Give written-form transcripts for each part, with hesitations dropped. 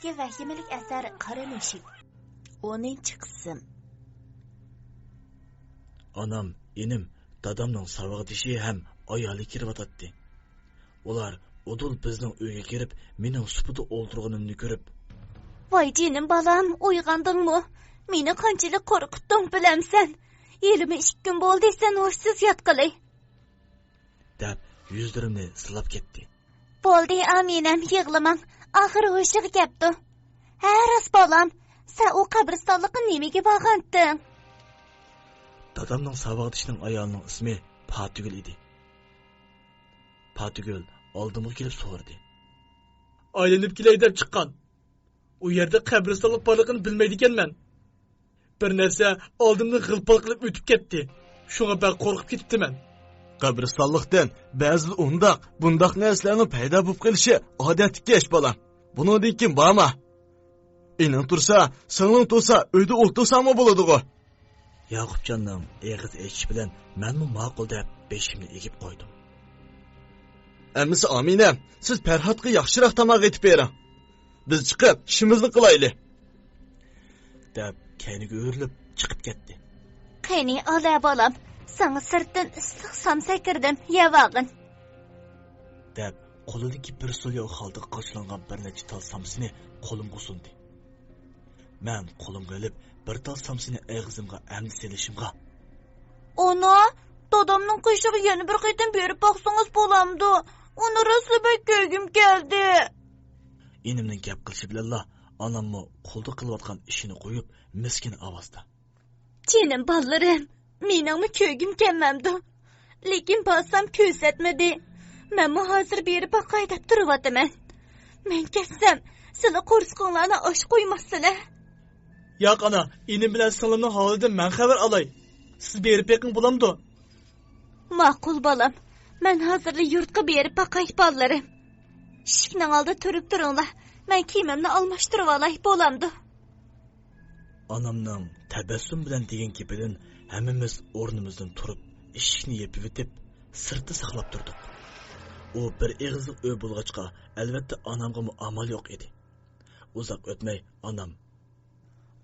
eski vahimalik asari Qora Mushuk. 10-qism. Anam, enim, dadamning savag'dishi ham ayoli kiryotdi. Ular udul bizning uyga kirib, mening supida o'ltirganimni ko'rib, "Voy jinim balam, uyg'andingmi? Meni qanchalik qo'rqitding bilamsan? 22 kun bo'ldi sen hoshsiz yotqilay." deb yuzlarimni silab ketdi. "Bo'ldi, aminam, yig'lamang. Oxiri hoshiga kelibdi. Ha, ras balam, sen o qabristonlikqa nimaga borganding?" Dadamning savag'dishining ayolining ismi Patugul edi. Patugul oldimga kelib so'radi. Aylanib kelay deb chiqqan. U yerda qabristonlik borligini bilmaydi ekanman. Bir narsa oldimdan g'ilpal qilib o'tib ketdi. Shunga ben qo'rqib ketibman. Qabristonlikdan ba'zi bundoq narsalarning paydo bo'lib qolishi odatga ish bolam. Buningdan keyin borma. Ening tursa, singling tursa, uyda o'tirsangmi bo'ladi-ku. Yaqubjonning eg'iz echish bilan menmi ma'qul deb beshimni egib qo'ydim. Amisi Amina, siz Farhodga yaxshiroq tomoq etib bering. Biz chiqib ishimizni qilaylik. deb kayniga o'rilib chiqib ketdi. "Qani ola balam, sana sirtdan issiq samsa kirdim, yevag'in." deb qo'lidagi bir so'lya xaldiga qo'shlangan bir necha tal samsini qo'limga sundi. Men qo'limga olib bir tal samsini og'zimga amdi selishimga, "Ona, dadamning qishig'i yana bir qaytam berib boqsangiz bo'lamdi. Uni raslabak ko'gim keldi." Enimning gap qilishi bilan anammi qo'lda qilayotgan ishini qo'yib, miskin ovozda, "Jinim ballarim, meningmi ko'gim kelmamdi. Lekin borsam ko'rsatmadi. Menmi hozir berib boqay deb turibman. Men ketsam, sizlar qo'rsqonlarni osh qo'ymasizlar." Yo'q ana, enim bilan singlimning holidan men xabar olay. Siz berib beqing bo'lamdi. "Ma'qul balam. Men hozirli yurtga berib boqay ballarim. Eshikning oldida turib turinglar. Men kiyimimni almashtirib olay bo'lamdi." Anamning tabassum bilan degan gapidan hammamiz o'rnimizdan turib, eshikni yepib o'tib, sirtda saqlab turdik. U bir eg'izlik uy bo'lg'achqa, albatta anamga amal yo'q edi. Uzoq o'tmay anam,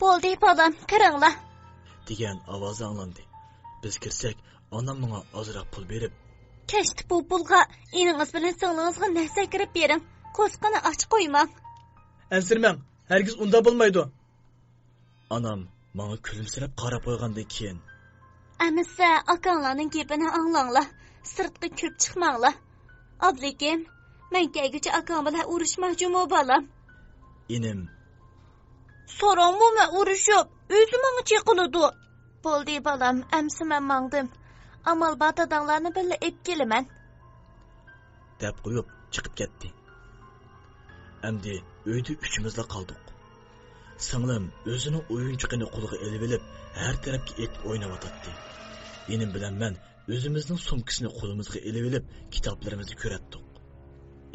"Bo'ldi balam, kiringlar." degan ovoz anglandi. Biz kirsak, anam menga ozroq pul berib, "Kechdi bu pulga eningiz bilan singlingizga narsa kirib bering. Qo'sqini och qo'ymang." Ansirmang, hargiz unda bo'lmaydi. anam menga kulimsirab qarab qo'ygandan keyin, "Amisa, akanglarning gapini anglanglar. Sirtga ko'p chiqmanglar. Ablekim, men kelguncha akang bilan urushmoqchiman balam." enim, "So'rangmi men urushib, o'zi menga chiqiladi." "Bo'ldi balam, amsi men mangdim. Amal batadanglarni birga ep kelaman." deb qo'yib chiqib ketdi. Endi uyda uchimizla qoldik. Singlim o'zining o'yinchiqini qo'liga olib olib, har tarafga etib o'ynayotdi. Enim bilan men o'zimizning sumkasini qo'limizga olib olib, kitoblarimizni ko'ratdik.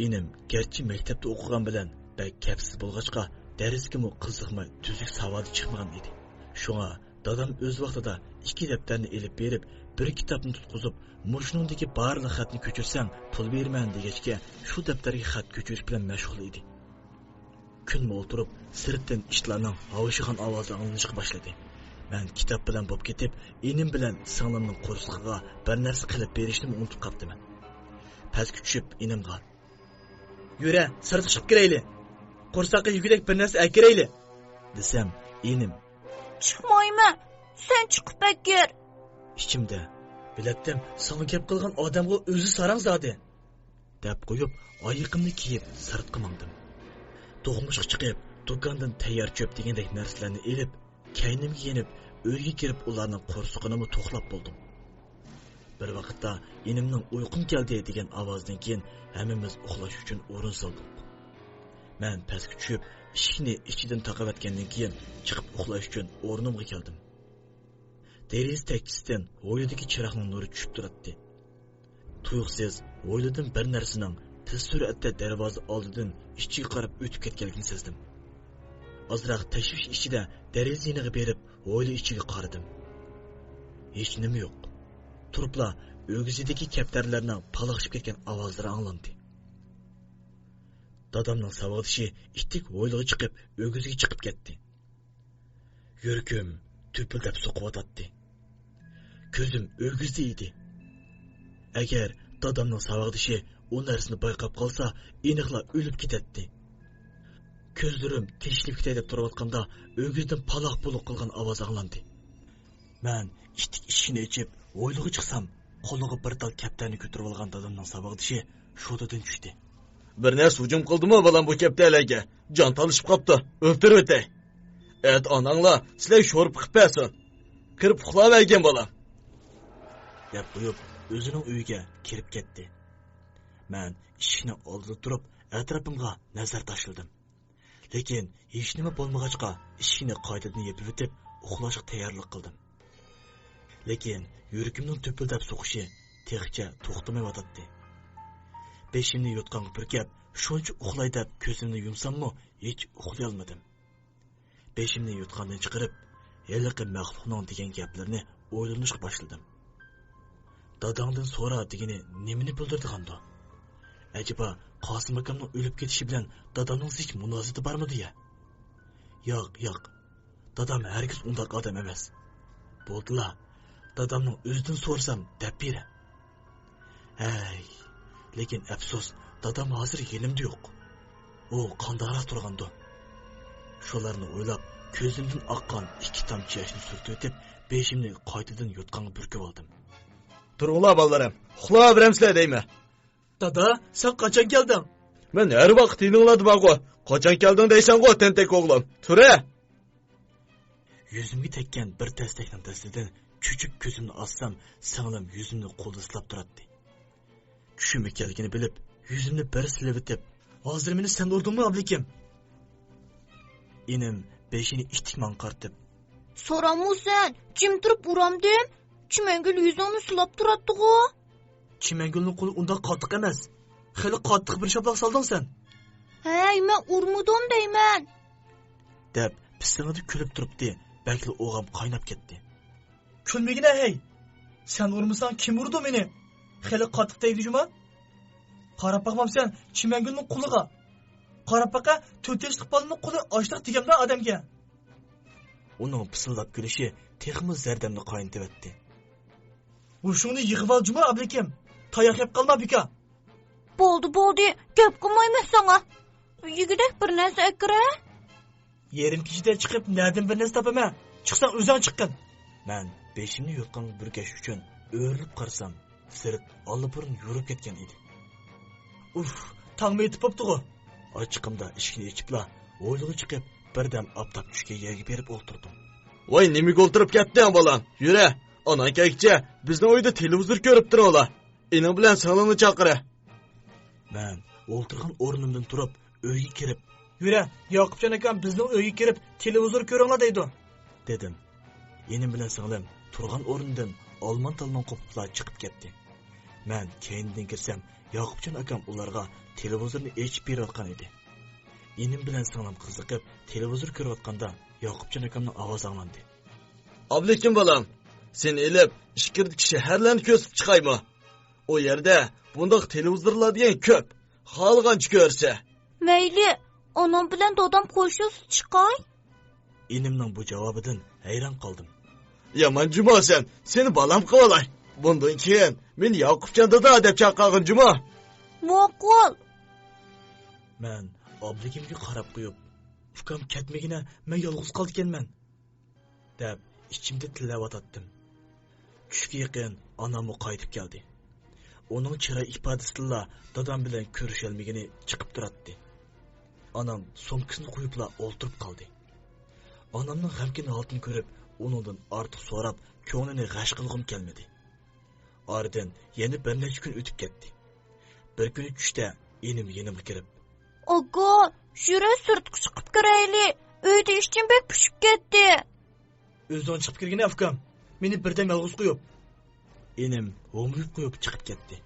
Enim garchi maktabda o'qigan bilan bak kapsiz bo'lg'achqa, darsga qiziqmay tuzuk savodi chiqmagan edi. Shunga dadam o'z vaqtida 2 daftarni olib berib, bir kitobni tutqizib, "Mushnundagi barliq xatni ko'chirsang, pul berman" degachga, shu daftarga xat ko'chirish bilan mashg'ul edi. Kunma o'tirib, sirtdan ishlarning havishgan ovozi anglanishga boshladi. Men kitob bilan bo'lib ketib, enim bilan singlimning qo'rsqig'iga bir narsa qilib berishni unutib qoldim. Pastga tushib enimga, "Yura, sirtga chiqib kirayli. Qo'rsaqqa yugurib bir narsa akirayli" desam, enim, "Chiqmayman. Sen chiqib bakir." ichimda, "Bilatdim, sana gap qilgan odamga o'zi sarang zodi" deb qo'yib, oyiqimni kiyib sirtqa mangdim. To'g'mishga chiqib, do'kondan tayyor cho'p degandek narsalarni elib, kaynimga yenib, uyga kirib ularning qo'rsqinimi to'xlab bo'ldim. Bir vaqtda enimning uyqum keldi degan ovozdan keyin hammamiz uxlash uchun o'rin soldik. Men pastga tushib, eshikni ichidan taqib atgandan keyin chiqib uxlash uchun o'rnimga keldim. Deriz tekisdan hovlidagi chiroqning nuri tushib turibdi. Tuyuqsiz hovlidan bir narsaning tez suratda darvoza oldidan ichiga qarab o'tib ketganligini sezdim. Ozroq tashvish ichida deraza yoniga berib, hovli ichiga qaradim. Hech nima yo'q. Turibla o'g'zidagi kaptarlarning palaqshib ketgan ovozlari anglandi. dadamning savodishi ittik o'ylig'i chiqib, o'giziga chiqib ketdi. Yuragim tüpüldep soqıvatatdi. Ko'zim o'gizda edi. Agar dadamning savodishi o narsani bayqab qolsa, aniqla o'lib ketadi. Ko'zlarim teshilib ketay deb turayotganda, o'gizdan paloq bo'lib qolgan ovoz anglandi. Men ittik ishini ichib, o'ylig'i chiqsam, qo'liga bir dal kaptani ko'tarib olgan dadamning savodishi sho'dadan tushdi. Bir narsa hujum qildimi balam bu kaptalarga? Jon talishib qopti. O'ltirib o'tay. Et anangla sizlar sho'rib qippasin. Kirib uxlavergan bolam. deb qo'yib, o'zining uyiga kirib ketdi. Men eshikni oldida turib, atrofimga nazar tashladim. Lekin hech nima bo'lmag'achqa, eshikni qaytadan yopib o'tib, uxlashga tayyorlik qildim. Lekin yuragimning tüpüldep so'qishi texcha to'xtamay yotdi. Beshimni yotqanga purkab, shuncha uxlay deb ko'zimni yumsammi, hech uxlay olmadim. Beshimni yotqandan chiqarib, yiliqi maxluqning degan gaplarni o'ylanishga boshladim. Dadangdan so'ra degani nimani bildirdi-qanda? Acaba Qosim akamning o'lib ketishi bilan dadamning hech munosabati bormidi-ya? Yo'q. Dadam hargiz unday odam emas. Bo'ldilar. Dadamning o'zidan so'rsam deb bera. Hey, lekin afsus, dadam hozir yelimda yo'q. U qandoqroq turgandi. Shularni o'ylab, ko'zimdan oqqan ikki tomchi yoshni surtib o'tib, beshimni qaytadan yotqanga burkib oldim. Turinglar bolalarım, uxlayveramsizlar deymi? Dada, sen qachon kelding? Men har vaqt tingladi bag'o. Qachon kelding deysan-ku, tentak o'g'lim. Tura. Yuzimga tekkan bir tastakning tasidan cho'chib ko'zimni ochsam, singlim yuzimni qo'lda silab turadi. Tushimga kelganini bilib, yuzimni bir silab o'tib, Hozir meni sen urdingmi, ablikim? inim beshini ishtikman qartib, So'rammu sen, kim turib uramdim? Chimangul yuzimni silab turadi-ku. Chimangulning qo'li unda qattiq emas. Xili qattiq bir shaploq solding sen. Hey, men urmudim deyman. deb pisingida kulib turibdi. Bakli o'g'am qaynab ketdi. Kulmagina hey. Sen urmasan kim urdi meni? Xili qattiq deydi juma. Qarab baqmam sen Chimangulning qo'liga. Qarab baqa 4 yoshlik bolaning qo'li ochliq deganda odamga. Uning pisildab kulishi texmi zardamni qaynatib etdi. Ushungni yig'ib ol juma ablikim. Tayoq yeb qolma bika. Bo'ldi, gap qilmayman sana. Yigidek bir narsa akira. Yerim kishida chiqib, nerdan bir narsa topaman. Chiqsan o'zing chiqqin. Men beshimni yotqanga burkash uchun o'rilib qarsam, sirt olibirn yurib ketgan edi. Uf, tangmi yetib qopdi-ku. Ochiqimda eshikni ochibla, o'ylig'i chiqib, birdam optob tushga yerga berib o'ltirdim. Voy, nimaga o'ltirib ketding bolam? Yura. Ana kekcha, bizning uyda televizor ko'rib turiblar. Ening bilan singlimni chaqira. Men o'ltirgan o'rnimdan turib, uyga kirib, Yura, Yoqubjon akam bizning uyga kirib televizor ko'ringlar deydi. dedim. Enim bilan singlim turgan o'rnidan olmon-talmon qopiblar chiqib ketdi. Men keyindan kirsam, Yoqubjon akam ularga televizorni ochib berayotgan edi. Enim bilan singlim qiziqib, televizor ko'rayotganda Yoqubjon akamning ovozi anglandi. Ablikim bolam, sen elib, ishkirdik shaharlarni ko'sib chiqaymi? O yerda bundaq televizorlar degan ko'p. Xalqancha ko'rsa. Mayli, onam bilan dadam qo'shib chiqay. Enimning bu javobidan hayron qoldim. Yaman Juma sen, seni balam qivolay. Bundan keyin men Yoqubjon dada deb chaqirg'in Juma. Ma'qul. Men obligimga qarab qo'yib, ukam ketmagina men yolg'iz qolganman deb ichimda tilavatdim. Tushga yaqin onam qaytib keldi. Uning chiroy ifodasida dadam bilan ko'risholmagani chiqib turadi. Onam sumkasini qo'yibla o'ltirib qoldi. Onamning g'amkin holatini ko'rib, uningdan ortiq so'rab, ko'nglini g'ash qilg'im kelmadi. Oradan yana bir necha kun o'tib ketdi. Bir kuni tushda enim yanimga kirib, Aga, yura sirtqa chiqib kirayli. Uyda ishim bek pishib ketdi. O'zing chiqib kirgin afkam. Meni birdan yolg'iz qo'yib. enim ho'mrib qo'yib chiqib ketdi.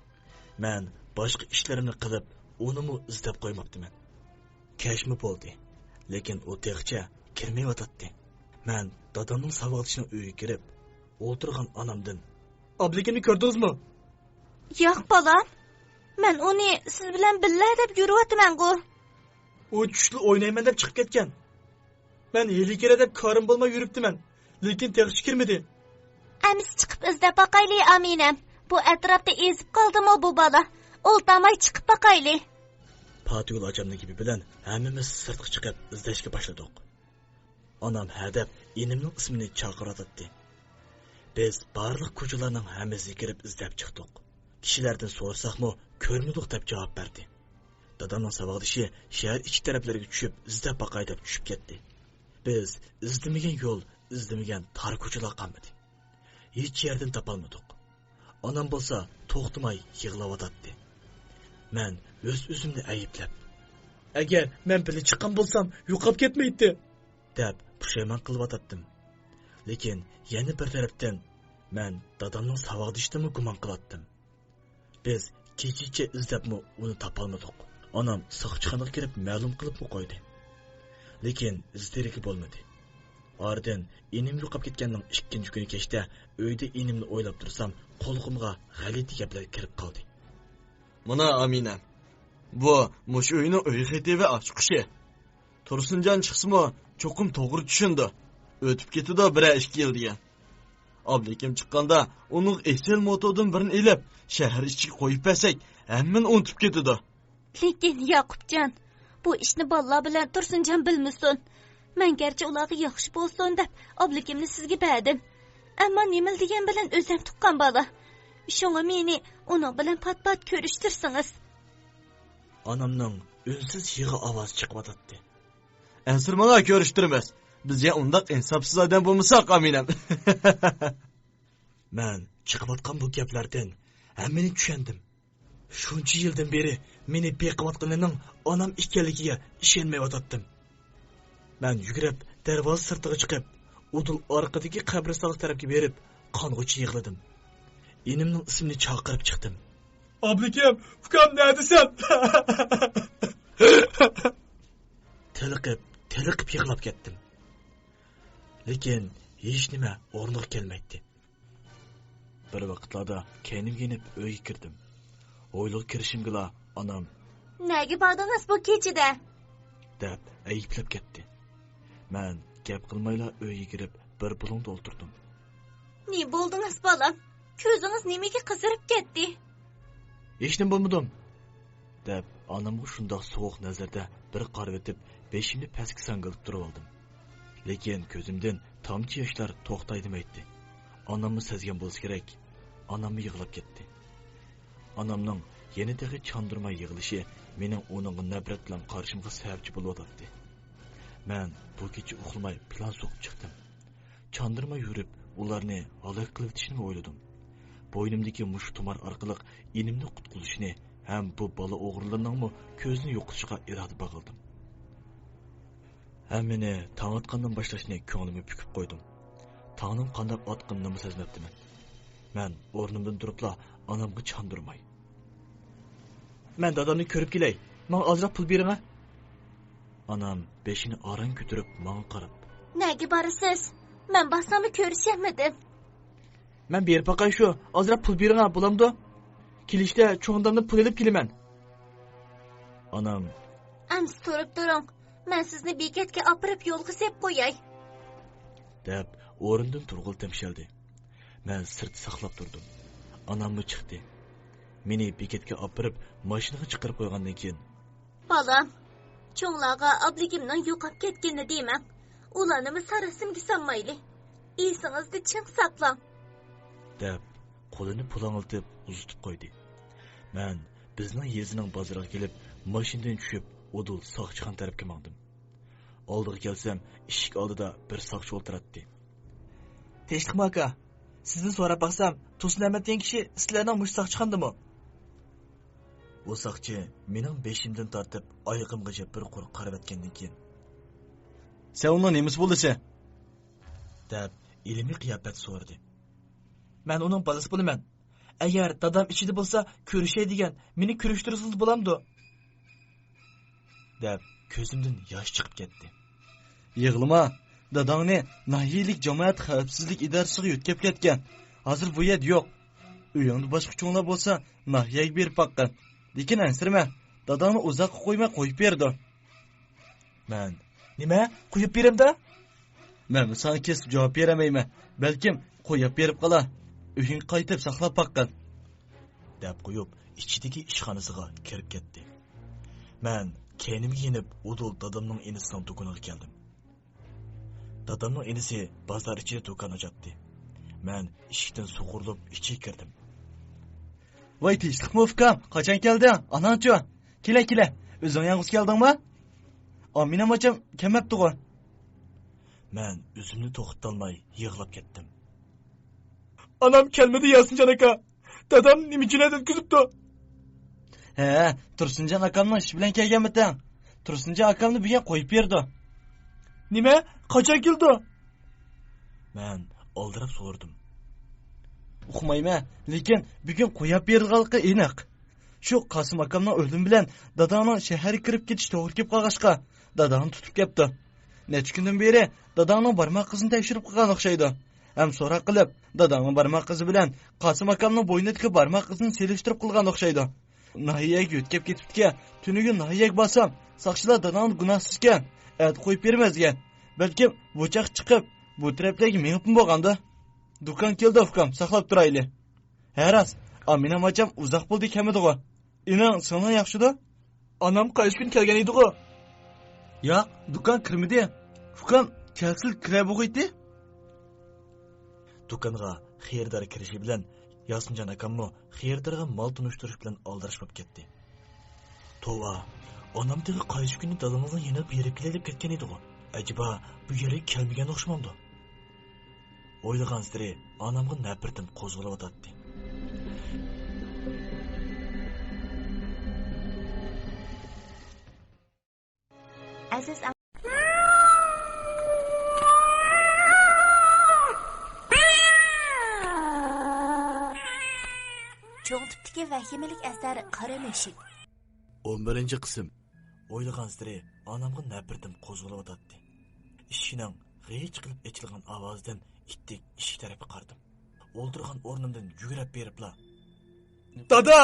Men boshqa ishlarimni qilib, unimi izlab qo'ymabdiman. Kashmi bo'ldi, lekin u texcha kirmay yotadi. Men dadamning savodishining uyiga kirib, o'tirgan onamdan, Obligimni ko'rdingizmi? Yo'q, bolam. Men uni siz bilan birga deb yuribman-ku. u kuchli o'ynayman deb chiqib ketgan. Men hili kere deb korim bo'lmay yuribdiman, lekin texnik kirmadi. Amiz chiqib izlab baqayli Aminam. Bu atrofda ezib qoldimi bu bola? Oltamay chiqib baqayli. Patiyol acamligi bilan hammamiz sirtqa chiqib izlashga boshladik. Onam hadab inimning ismini chaqiradi. Biz barliq ko'chalarning hammasiga kirib izlab chiqdik. Kishilardan so'rasaqmi, ko'rmadik deb javob berdi. Dadamning savog'ishi shahar ichi taraflariga tushib, izlab baqay deb tushib ketdi. Biz izlamagan yo'l, izlamagan tar ko'chalar qolmadi. Hech yerdan topolmadik. Onam bo'lsa to'xtamay yig'layotdi. Men o'zimni ayblab, agar men bilib chiqqan bo'lsam, yo'qolib ketmaydi deb pushaymon qilyotdim. Lekin yana bir tarafdan men dadamning savog'ishdimi gumon qilatdim. Biz kechicha izlabmi uni topolmadik. Onam soqchixonaga kirib ma'lum qilib qo'ydi. Lekin izdirigi bo'lmadi. Oradan inim yo'qolib ketganning ikkinchi kuni kechda uyda inimni o'ylab tursam, qo'lqimga g'alati gaplar kirib qoldi. Mana Amina. Bu mush uyning uy xeti va ochiqishi. Tursunjon chiqsimi, cho'qim to'g'ri tushundi. O'tib ketdi 1-2 yil degan. Oblekim chiqqanda uning esel motodan birini elib, shahar ichiga qo'yib bersak, hamman unutib ketdi. Lekin Yoqubjon, bu ishni bolalar bilan Tursunjon bilmasin. Men garchi ularga yaxshi bo'lsin deb obligimni sizga berdim. Ammo nima degan bilan o'zim tuqqan bola. Shunga meni uning bilan pat-pat ko'rishtirsangiz. Onamning unsiz yig'i ovoz chiqyapti. Ansir mana ko'rishtirmas. Bizga undaq insofsiz odam bo'lmasak, aminam. Men chiqayotgan bu gaplardan hammani tushundim. Shuncha yildan beri meni beqiyotganining onam ekanligiga ishonmayotdim. Men yugurib darvoza sirtiga chiqib, udul orqadagi qabriston tarafga berib, qong'uchi yig'ladim. Inimning ismini chaqirib chiqdim. Oblikim, ukam neredesin? Tiliqib yig'lab ketdim. Lekin hech nima o'rniga kelmaydi. Bir vaqtlarda kendim yenib uyga kirdim. O'ylab kirishimga onam Nega bordingiz bu kechida? deb ayblab ketdi. Men gap qilmayla uyga kirib bir bulungda o'ltirdim. Ne bo'ldingiz bolam? Ko'zingiz nimaga qizarib ketdi? Hech nima bo'lmadim deb onamga shundoq sovuq nazarda bir qarab etib, beshimni pastga sangilib turib oldim. Lekin ko'zimdan tomchi yoshlar to'xtaydimi-aytdi. Onamni sezgan bo'lsa kerak. Onamni yig'lab ketdi. Onamning yenidagi chandurmay yig'ilishi mening uningga nafrat bilan qarshimga sababchi bo'lyapti. Men bu kecha uxlamay plan so'qib chiqdim. Chandurmay yurib, ularni halok qilib o'tishni o'yladim. Bo'ynimdagi mush tumar orqali inimni qutqizishni ham bu bola o'g'rilarning ko'zini yo'qotishiga iroda bag'ildim. Hammani tong otgandan boshlashni ko'nglimga pukib qo'ydim. Tongning qanday otganini sezmabdiman. Men o'rnimdan turibla onamga chandurmay. Men dadamni ko'rib kelay. Men ozroq pul bering-a? Onam beshini oran ko'tarib menga qarab. Nega borasiz? Men bosamni ko'rishmadim. Men berib baqay shu, ozroq pul bering-a, bo'lamdi? Kelishda cho'ngdamdan pul olib kelaman. Onam, Ams turib turing. Men sizni bekatga opirib yo'lga sep qo'yay. deb o'rindan turg'ildim shaldi. Men sirt saqlab turdim. Onamni chiqdi. Meni bekatga opirib mashinaga chiqarib qo'ygandan keyin, Bolam, cho'nglarga obligimning yo'qolib ketganini deyman. Ularni sarasimga solmayli. Esingizni chin saqlang. deb qo'lini pulangiltib uzitib qo'ydi. Men bizning yezining bozoriga kelib, mashinadan tushib, Udul soqchixon tarafga mangdim. Oldiga kelsam, eshik oldida bir soqchi o'tiribdi. Teshliqmi aka? Sizni so'rab baqsam, Tursun Ahmad degan kishi sizlarning mush soqchixondimi? U soqchi mening beshimdan tortib, oyog'imgacha bir qo'r qarab o'tgandan keyin, Sen uning nemisi bo'ldisi? deb ilmiy qiyofat so'radi. Men uning bolasi bo'laman. Agar dadam ichida bo'lsa, ko'rishay degan, meni ko'rishtirsangiz bo'lamdi. deb ko'zimdan yosh chiqib ketdi. Yig'lama. Dadangni nahiylik jamoat xavfsizlik idorasiga yo'tkab ketgan. Hozir bu yer yo'q. Uyingda boshqa cho'nglar bo'lsa, nahiyaga berib baqqan. Lekin ansirma. Dadangni uzoqqa qo'ymay qo'yib berdi. Man, nima? Qo'yib berimda? Men sana kesib javob beramayman. Balkim qo'yib berib qola. Uying qaytib saqlab baqqan. deb qo'yib, ichidagi ishxonasiga kirib ketdi. Men kenimga yenib, udul dadamning inisining do'koniga keldim. Dadamning inisi bozor ichida do'kon ochdi. Men eshikdan sug'urilib ichiga kirdim. Voy tinchlikmi ukam? Qachon kelding? Ananchi. Kela. O'zing yolg'iz keldingmi? Aminam ocham kelmabdi-ku. Men o'zimni to'xtatolmay yig'lab ketdim. Anam kelmedi Yasinjon aka. Dadam nimichilar o'tkazibdi. He, Tursunjon akamning ish bilan kelganmisan? Tursunjon akamni bugun qo'yib berdi. Nima? Qachon keldi? Men oldirab so'rdim. Uqmayman, lekin bugun qo'yib berganligi aniq. Shu Qosim akamning o'lim bilan dadamning shaharga kirib ketish to'g'ri kelib qolg'ashqa, dadamni tutib kelibdi. Necha kundan beri dadamning barmoq qizini tekshirib qilgan o'xshaydi. Ham so'roq qilib, dadamning barmoq qizi bilan Qosim akamning bo'ynidagi barmoq qizini selishtirib qilgan o'xshaydi. Nahiyaga o'tkab ketibdi. Tuniga nahiyaga bosam, saqchilar dadamni gunohsizgan, at qo'yib bermasgan. Balkim bo'chaq chiqib, bu tarafdagi menib bo'lganda. Do'kon keldi ukam, saqlab turayli. Haras, Aminam ocham uzoq bo'ldi kamidigo. Inan sana yaxshida? Anam qaysi kun kelgan edi-ku? Yo'q, do'kon kirmidi. Ukam kelsil kira bo'g'iydi. Do'konga xiyerdor kirishi bilan Yasinjon akammo xiyerdorga mol tunishtirish bilan oldirishib ketdi. Tova, onamdagi qaysi kuni dadamizning yana berib kelib ketgan edi-ku. Acaba bu yerga kelmagan o'xshamamdi? O'ylagan siri onamga nafratim qo'zg'alib o'tdi. Aziz cho'ng tipdagi vahimalik asar Qora mushuk. 11-qism. O'ylagan siri onamga nafratim qo'zg'alib o'tdi. Ishining g'iyich qilib echilgan ovozdan ittik eshik tarafga qardim. O'ldirgan o'rnimdan yugurib beribla. Dada!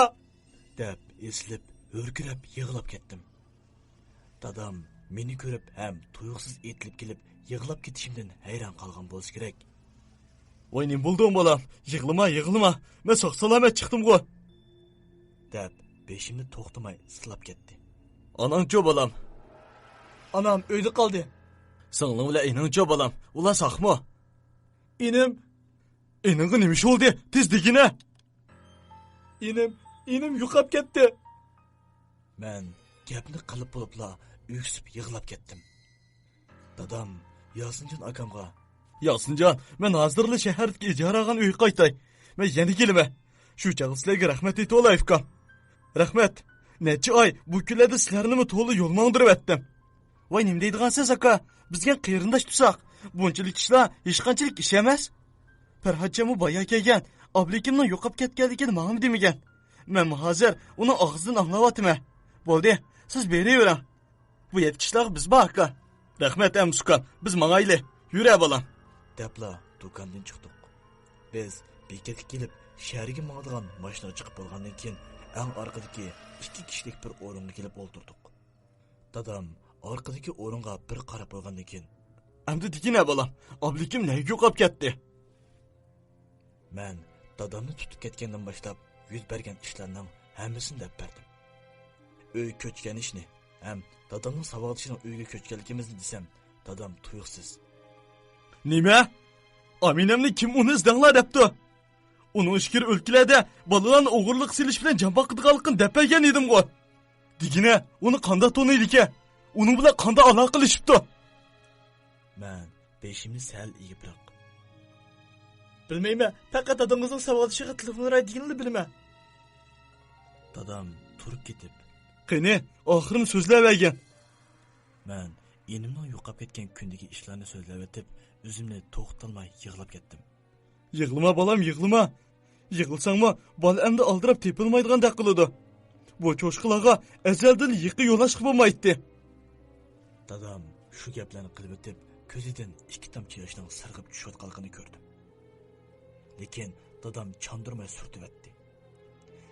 deb eslib, o'rkirab yig'lab ketdim. Dadam meni ko'rib ham tuyuqsiz etilib kelib, yig'lab ketishimdan hayron qolgan bo'lsa kerak. Voy, nim bo'lding bolam? Yig'lama. Men sog' salomat chiqdim-ku. deb beshimni to'xtamay silab ketdi. Anangchi bolam. Anam uyda qoldi. Singling bilan enangchi bolam. Ular saqmi? Enimga nima ish bo'ldi? Tezligina. Enim yo'qolib ketdi. Men gapni qilib bo'libla öksüb yig'lab ketdim. Dadam Yasinjon akamga, Yasinjon, men hozirli shaharga ijara olgan uyga qaytay. Men yana kelaman. Shu chaqislarga rahmat aytib olay ukam. Rahmat. Necha oy bu kunlarda sizlarni to'g'ri yo'l mangdirib etdim. Voy, nima deydigansiz aka? Bizga qiyrindosh tutsak, bunchalik ishlar hech qanchalik ish emas. Farhodjamu boya kelgan, oblikimning yo'qib ketganligini ma'lum demagan. Men hozir uni og'zidan anglayapman. Bo'ldi, siz beravering. Bu yetkishlar biz bor aka. Rahmat amsukam, biz mangayli. Yura bolam. debla do'kondan chiqdik. Biz bekatga kelib, shaharga mangadigan mashina chiqib bo'lgandan keyin eng orqadagi 2 kishilik bir o'ringa kelib o'ltirdik. Dadam orqadagi o'ringa bir qarab qo'ygandan keyin, "Endi digina bolam, oblikim nega yo'qolib ketdi?" Men dadamni tutib ketgandan boshlab yuz bergan ishlarning hammasini deb berdim. Uy ko'chgan ishni, ham dadamning savodishining uyga ko'chganligimizni desam, dadam tuyuqsiz. Nima? Aminamni kim uni izdanglar debdi? Uni ishkir o'lkalarda bolalarni o'g'irlik silish bilan jambaq qilganligini deb bergan edim-ku. Digina, uni qanday toniydi? Uni bilan qanday aloqa qilishibdi? Men beshimni sal egibroq. Bilmayman, faqat dadamizning savodishiga telefon urayotganini bilaman. Dadam turib ketib, "Qani, oxirini so'zlab bergan." Men enimning yo'qolib ketgan kundagi ishlarni so'zlab o'tib, o'zimni to'xtatolmay yig'lab ketdim. "Yig'lama bolam, yig'lama. Yig'ilsangmi, bola endi aldirab tepilmaydigandek qiladi. Bu cho'shqilarga azaldan yiqi yo'lashib bo'lmaydi." Dadam shu gaplarni qilib o'tib, ko'zidan 2 tomchi yoshning sirg'ib tushayotganligini ko'rdim. Lekin dadam chandurmay surtibatdi.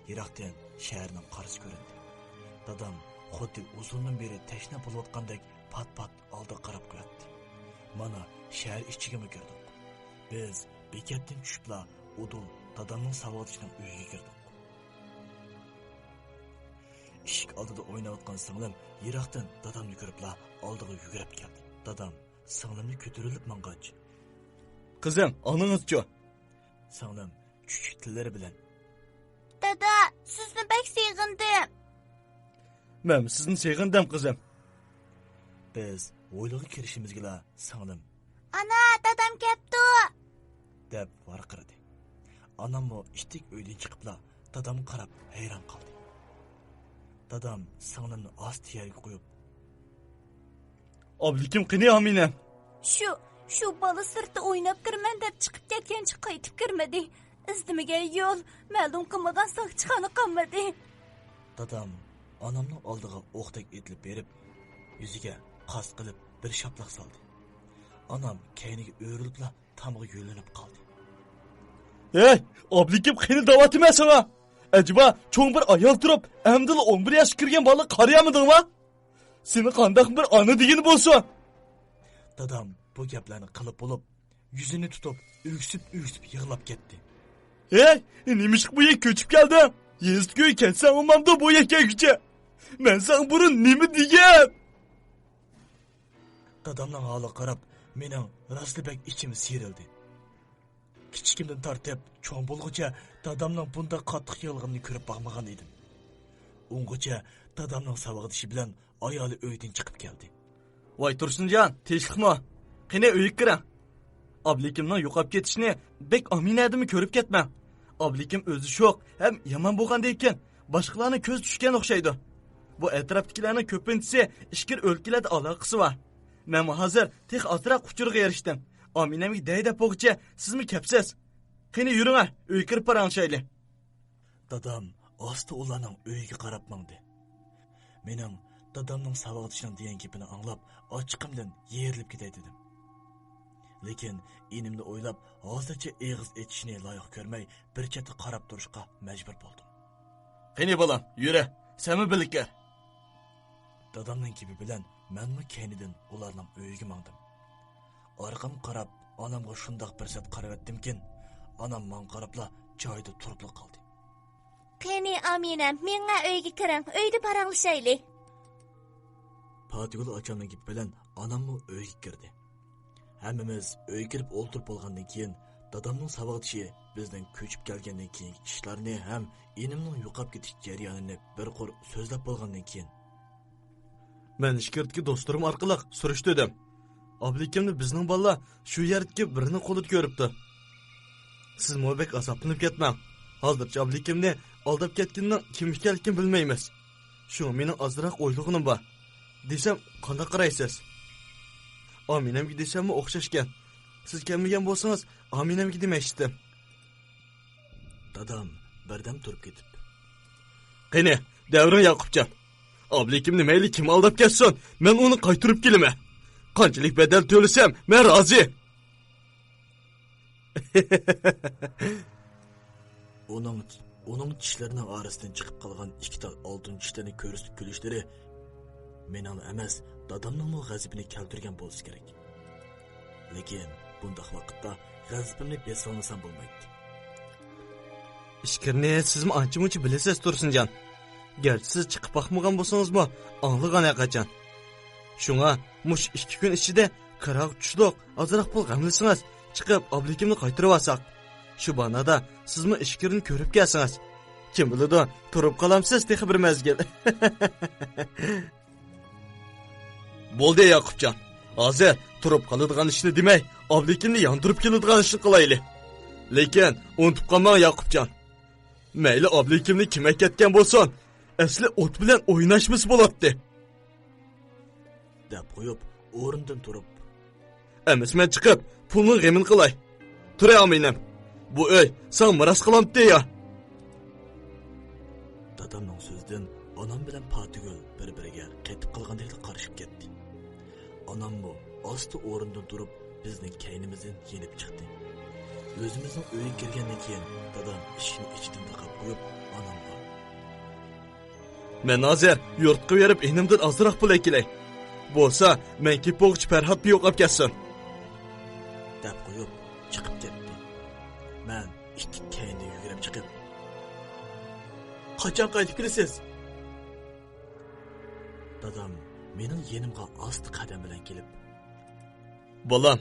Yiroqdan shaharning qarisi ko'rindi. Dadam xuddi uzundan beri tashna bo'layotgandek pat aldı qarab qo'yatdi. Mana shahar ichigami kirdik. Biz bekatdan tushibla Udul dadamning savotishining uyiga kirdik. Eshik oldida o'ynayotgan singlim yiroqdan dadamni ko'ribla oldiga yugurib keldi. Dadam singlimni ko'tarilib mang'ach. Qizim, oningizchi? Singlim chuchuk tillari bilan Dada, sizni bak sevgindim. Men sizni sevgandim qizim. biz o'yliga kirishimizga singlim Ana, dadam keldi. deb varqirdi. Anam bu ishtik uydan chiqibla dadamga qarab hayron qoldi. Dadam singlimni osti yerga qo'yib, Oblikim qini Aminam. Şu balı sırtı oynab kirmen deb chiqib ketgancha qaytib kirmadi. İzdimigen yo'l ma'lum qilmagan saq chiqani qolmadi. dadam anamning oldiga o'qdek etilib berib, yuziga qas qilib bir shaplaq soldi. Anam kayniga o'rilibla tamg'i yo'linib qoldi. Hey, oblikim qini davatime sana. Acaba çoğun bir ayal durup, emdil 11 yaş kirgen balı qarayamidin va? Seni qandaq bir ana degini bolsa. Dadam bu gaplarni qilib bo'lib, yuzini tutib, öksüp yig'lab ketdi. Hey, nimiş bu yek köçüp geldi? Yezdiköy ketsen olmamda bu yeke güce. Men sen burun nimi diyen? Dadamning holi qarab, mening raslibek ichim siyrildi. Kichikimdan tortib, cho'ng bo'lguncha dadamning bunda qattiq yolg'inni ko'rib boqmagan edim. Ungacha dadamning savag'ishi bilan ayoli uydan chiqib keldi. Vay Tursuncan, teşlikmi? Qine öyük kiren. Ablikimden yo'qab ketishini bek aminadimi ko'rib ketmem. Ablikim o'zi şok, hem yaman bo'lgan deyken, boshqalarni ko'z tushgan o'xshaydi. Bu etrafdagilarning ko'pintisi ishkir o'lkalarda aloqasi var. Men hozir tek atroq uçurga erishdim. Aminamga deyda po'g'cha, sizmi kepsiz? Qani yuring, uy kirib parang shayli. Dadam osti ularning uyiga qarab mangdi. Mening dadamning savag'ishining degan gapini anglab, ochiqimdan yerilib ketay dedim. Lekin enimni o'ylab, hozircha eg'iz etishni loyiq ko'rmay, bir chetga qarab turishga majbur bo'ldim. Qani bolam, yura, senmi bilikar. Dadamning gibi bilan menmi keynidan ularning uyiga mangdim. Arqam qarab, onamga shundoq bir sat qaravatdimkin, onam men qarabla joyida turibla qoldi. Qani Aminam, menga uyga kiring, uyda paranglashayli. Patigul acamning gibi bilan onammi uyga kirdi. Hammamiz uyga kirib o'ltirib bo'lgandan keyin dadamning savag'ishi bizdan ko'chib kelgandan keyin ishlarni ham enimning yo'qab ketish jarayonini bir qor so'zlab bo'lgandan keyin Men ishkirdagi do'stlarim orqali surishtirdim. Ablikimni bizning balla shu yerdagi birini qo'lida ko'ribdi. Siz mo'bek azoblanib ketmang. Hozircha ablikimni aldab ketgandan kim ekanligini bilmaymiz. Shu mening ozroq o'ylig'im bor. Desam, qanday qaraysiz? Aminamga desammi o'xshashgan. Siz kelmagan bo'lsangiz, Aminamga demoqchidim. Dadam birdan turib ketib. Qani, Davron Yaqubjon. Ablikimni mayli kim aldab ketsin, men uni qaytarib kelaman. Qanchalik bedel to'lasam, men rozi. Onun tishlarining orasidan chiqib qolgan ikkita oltin tishlarni ko'rsatib kulishlari mening emas, dadamning g'azabini keltirgan bo'lsa kerak. Lekin bundaq vaqtda g'azabimni besolmasam bo'lmaydi. Ishkirni sizmi ancha-muncha bilasiz Tursunjon. Gerçi siz chiqib baxmagan bo'lsangiz-mu, anglagan qachon. Shunga mush 2 kun ichida qiraq tushliq, azroq pul g'amlasangiz, chiqib ablikimni qaytarib olsak. Shu banada sizmi ishkirni ko'rib kelsangiz, kim biladi, turib qolamsiz texi bir mezgil. Bo'ldi Yaqubjon. Hozir turib qoladigan ishni demay, ablikimni yondirib keladigan ishni qilayli. Lekin unutib qolmang Yaqubjon. Mayli ablikimni kim ketgan bo'lsin, asli o't bilan o'ynashimiz bo'ladi. deb qo'yib, o'rindan turib, Emas men chiqib, pulni g'amin qilay. Turay Aminam. Bu uy sen miras qilamdi ya. Dadamning so'zidan onam bilan Patigul bir-biriga qaytib qolgandek qarashib ketdi. Onam bu osti o'rindan turib, bizning kaynimizdan yenib chiqdi. O'zimizning uyga kirgandan keyin dadam ishni ichidan taqab qo'yib, onamga Men hozir yurtga berib enimdan azroq pul kelay. Bo'lsa, men kipoqchi Farhod bir yo'qab ketsin. deb qo'yib chiqib ketdi. Men ikki keyinda yugurib chiqib, Qachon qaytib kelasiz? dadam mening yenimga asta qadam bilan kelib, Bolam,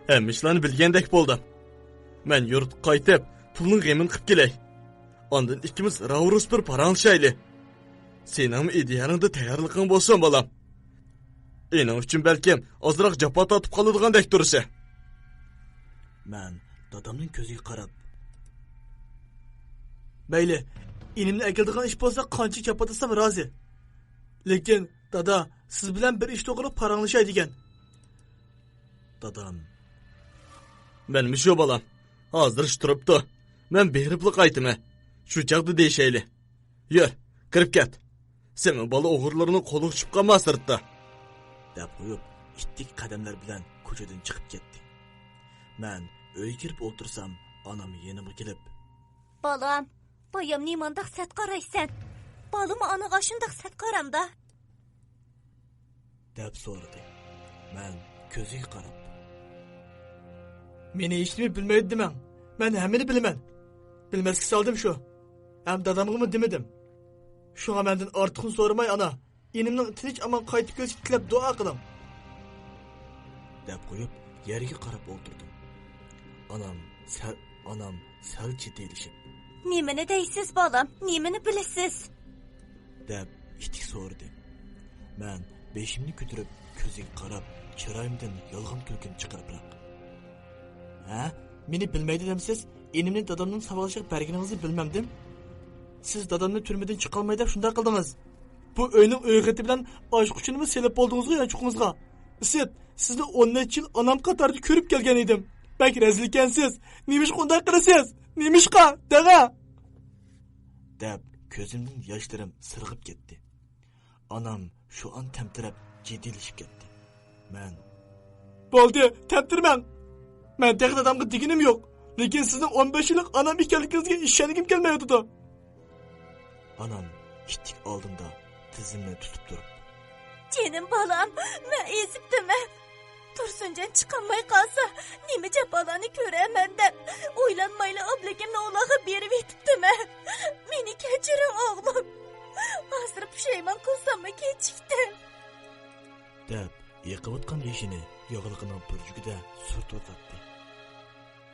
hamma ishlarni bilgandek bo'ldim. Men yurt qaytib, pulning g'amini qilib kelay. Ondan ikkimiz ravrus bir paranglashayli. Sening idealingda tayyorliging bo'lsin, bolam. Ening uchun balkim ozroq jafo tortib qoladigandek tursa. men dadamning ko'ziga qarab, Mayli, inimni akildigan ish bo'lsa qancha chapatasam rozi. Lekin dada, siz bilan bir ish to'g'ri paranglashay degan. dadam Men misho bolam. Hozir ish turibdi. Men beribli qaytimi. Shu chaqda deyshayli. Yur, kirib ket. Sen bola o'g'irlarini qo'liga tushib qolmas sirtda. deb qo'yib, ittik qadamlar bilan ko'chadan chiqib ketdi. Men uyga kirib o'tirsam, onam yenimga kelib, Balam, bayam nimandaq sət qaraysan? Balım anağa şundaq sət qaramda. deb so'radi. Men ko'ziga qarab, Meni hech nima bilmaydi demang. Men hammani bilaman. Bilmaslik soldim shu. Ham dadamga demadim. Shunga mendan ortiqni so'ramay ana, inimning tinch amon qaytib kelishini tilab duo qiling. deb qo'yib, yerga qarab o'tirdim. Onam sal jiddiylashib, Niməni deysiz balam? Niməni biləsiz? deb ittik so'radi. Men beshimni ko'tarib, ko'ziga qarab, chiroyimdan yolg'on kulgini chiqaribroq. Ha? Meni bilmaydi demsiz? Inimni dadamning savolashib berganingizni bilmamdim. Siz dadamni turmadan chiqolmay deb shunday qildingiz. Bu uyning uyg'iti bilan oshquchini selib bo'ldingizga yanchuqingizga. Isit, sizni 10 yil onam qatorida ko'rib kelgan edim. Bak razil ekansiz. Nimish qunday qilasiz? Nimishqa, daga. deb ko'zimdan yoshlarim sirg'ib ketdi. Onam shu an tamtirab jiddiylashib ketdi. Men Bo'ldi, taptirmang. Men tek dadamga deginim yo'q. Lekin sizning 15 yillik onam ekanligingizga ishonigim kelmayotdi. onam ittik oldimda tizimni tutib turib, Canım balam, mən ezibdimə. Tursuncan çıxanmay qalsa, nimi capalarını görəmən də, oylanmayla ablegimlə olağı berib etibdimə. Meni keçirin oğlum. Hazır pişeyman qılsamı keçikdi. deb yiqibotgan yeshini yog'liqining burjugida surtotdi.